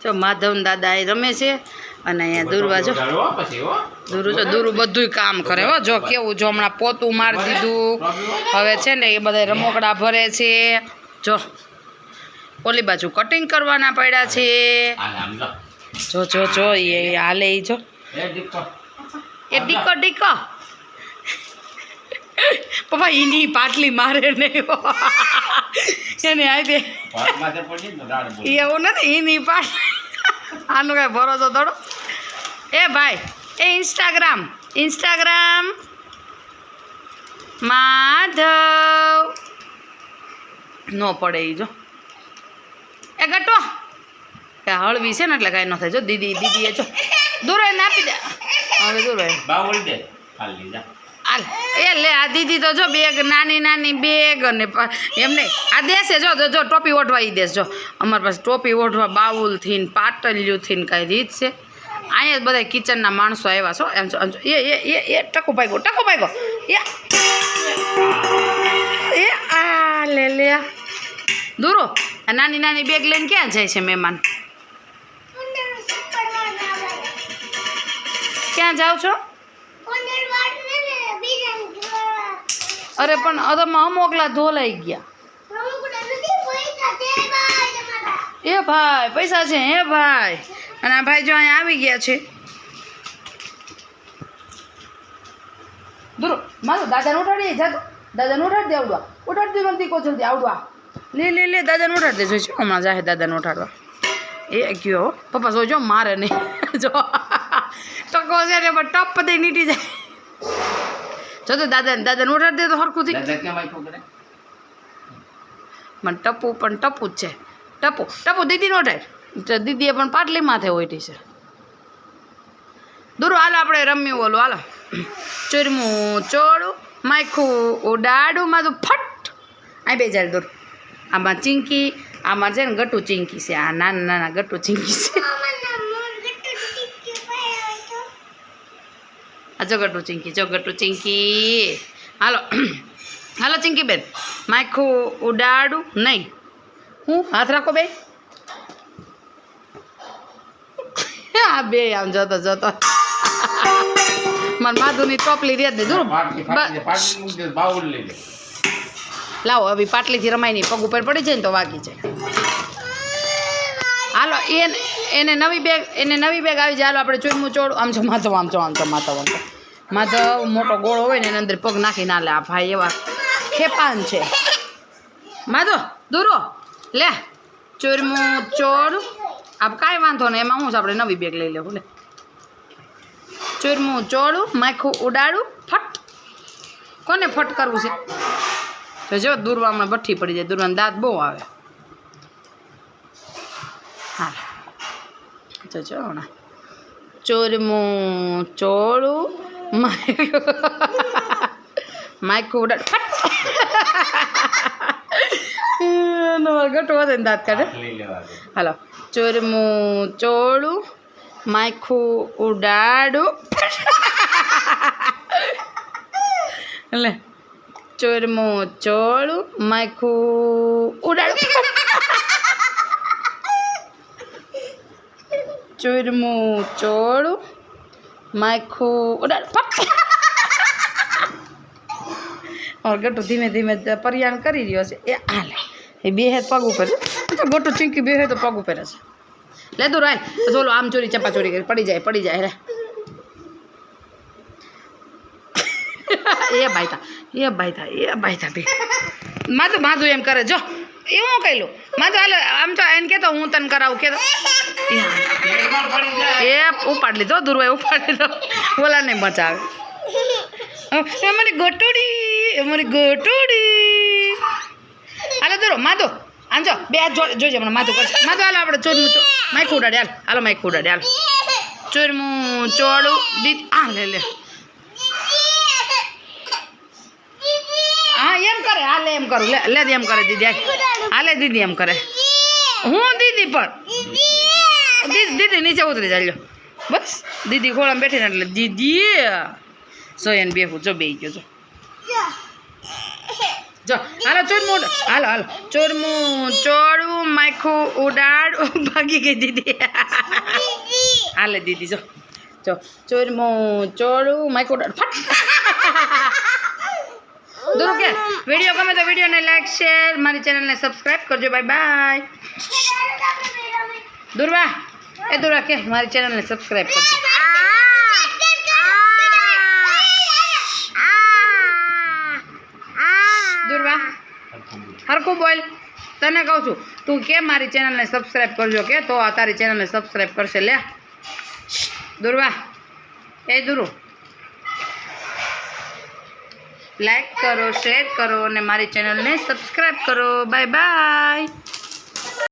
જો માધવ દાદા એ રમે છે અને અહીંયા દુર્વા જો દુરુ જો દુરુ બધું કામ કરે હો જો કેવું જો હમણાં પોતું મારી દીધું હવે છે ને એ બધા રમકડા ભરે છે જો ઓલી બાજુ કટિંગ કરવાના પડ્યા છે જો જો જો એ હાલે ઈ જો એ ડીકો ડીકો પપ્પા એની પાટલી મારે નહીં એને આવી એવું નથી એની પાટલી આનું કાંઈ ભરોસો થોડો એ ભાઈ એ ઇન્સ્ટાગ્રામ માધવ ન પડે એ જો એ ગટો કે હળવી છે ને એટલે કાંઈ ન થાય જો દીદી એ જો દૂર ને આપી દે હવે દૂર હાલ એ લે આ દીદી તો જો બેગ નાની બેગ અને એમ નહીં આ દેશે જો જો ટોપી ઓઢવા એ દેશ જો અમારી પાસે ટોપી ઓઢવા બાઉલ થઈને પાટલિયું થઈને કાંઈ રીત છે અહીંયા બધા કિચનના માણસો આવ્યા છો એમ એ ટકો ભાગ્યો એ આ લે દૂરો આ નાની બેગ લઈને ક્યાં જાય છે મહેમાન ક્યાં જાઓ છો અરે પણ અદમાં અમોકલા ધોલાઈ ગયા એ ભાઈ પૈસા છે હે ભાઈ અને આ ભાઈ જો અહીંયા આવી ગયા છે દૂરો મારો દાદાને ઉઠાડી જાતો દાદાને ઉઠાડી દે ઉઠાડી દે દીકો જલ્દી આવડવા લે દાદાને ઉઠાડી દે જોઈશું હમણાં જાહે દાદાને ઉઠાડવા એ ગયો પપ્પા જોજો મારે નહીં જો ટકો છે ને પણ ટપ દઈ નીટી જાય જો તો દાદાને ઉઠાડી દે તો હરખું થઈ મને ટપુ જ છે ટપુ દીદીને ઉઠાડ દીદીએ પણ પાટલી માથે ઓઈટી છે દૂર હાલો આપણે રમ્યું ઓલું હાલો ચૂરમું ચોળું માયખું ઉડાડું મારું ફટ આ બે જાય દૂર આમાં ચીંકી આમાં છે ને ગટુ ચીંકી છે આ નાના ગટુ ચીંકી છે આ જો ગટુ ચીંકી હાલો ચીંકી બેન માયખું ઉડાડું નહીં હું હાથ રાખો બે આ બે આમ જોતો માર માધુની ટોપલી રેત દે દૂર લાવો હવે પાટલીથી રમાય નહીં પગ ઉપર પડી જાય ને તો વાગી જાય હાલો એને નવી બેગ આવી જાય હાલો આપણે ચૂરમું ચોળું આમ જો માધવ મોટો ગોળો હોય ને એની અંદર પગ નાખી ના લે આ ભાઈ એવા ખેપાન છે માધવ દૂરો લે ચૂરમું ચોળું આપ કાંઈ વાંધો નહીં એમાં હું આપણે નવી બેગ લઈ લેવું લે ચૂરમું ચોળું માખું ઉડાડું ફટ કોને ફટ કરવું છે તો જો દૂરવામાં ભઠ્ઠી પડી જાય દૂરવાનું દાંત બહુ આવે હા જો હમણાં ચૂરમું ચોળું માખું ઉડાડું ફટ ગટો વધે ને દાંત કાઢે હાલો ચૂરમું ચોળું માખું ઉડાડું લે ચૂરમું ચોળું માખું ઉડાડું ચૂરમું ચોળું માખું ઉડાડું ગટુ ધીમે પરિયાણ કરી રહ્યો છે એ હાલે એ બે હાથ પગ ઉપર છે ગટુ ચીંકી બે હાથ પગ ઉપર છે લે દૂર હાલ ચોલો આમ ચોરી ચપા ચોરી કરી પડી જાય રે એ ભાઈ થા બે માધુ એમ કરે જો એવું હું કહી લઉં માધુ હાલ આમ તો એને કહેતો હું તને કરાવું કહેતો એ ઉપાડ લીધો દૂરભાઈ ઉપાડ લીધો બોલા નહીં બચાવે અમારી ગટોડી હાલો દૂરો માધુ આમ જો બે હાથ જોજે હમણાં માધુ કરશે માધુ હાલો આપણે ચોરમું માખું ઉડાડે હાલો માખું ઉડાડે હાલો ચોરમું ચોળું આ લે હા એમ કરે હાલે એમ કરું લે એમ કરે દીદી હાલે દીદી એમ કરે હું દીદી પણ દીદી નીચે ઉતરી જાય બસ દીદી ખોળામાં બેઠી ને એટલે દીદી સો એને બેહું જો બે ગયો જો હાલો ચૂરમું હાલો હાલો ચૂરમું ચોળવું માખું ઉડાડવું ભાગી ગઈ દીદી હાલે દીદી જો જો ચૂરમું ચોળવું માખું ઉડાડ ફટ દૂર કે વિડીયો ગમે તો વિડીયોને લાઈક શેર મારી ચેનલને સબસ્ક્રાઈબ કરજો બાય બાય દુર્વા દુર્વા કે મારી ચેનલને સબસ્ક્રાઈબ કરજો દુર્વા હરખું બોલ તને કહું છું તું કે મારી ચેનલને સબસ્ક્રાઈબ કરજો કે તો તારી ચેનલને સબસ્ક્રાઈબ કરશે લે દુર્વા દુરુ લાઈક કરો શેર કરો અને મારી ચેનલને સબસ્ક્રાઈબ કરો બાય બાય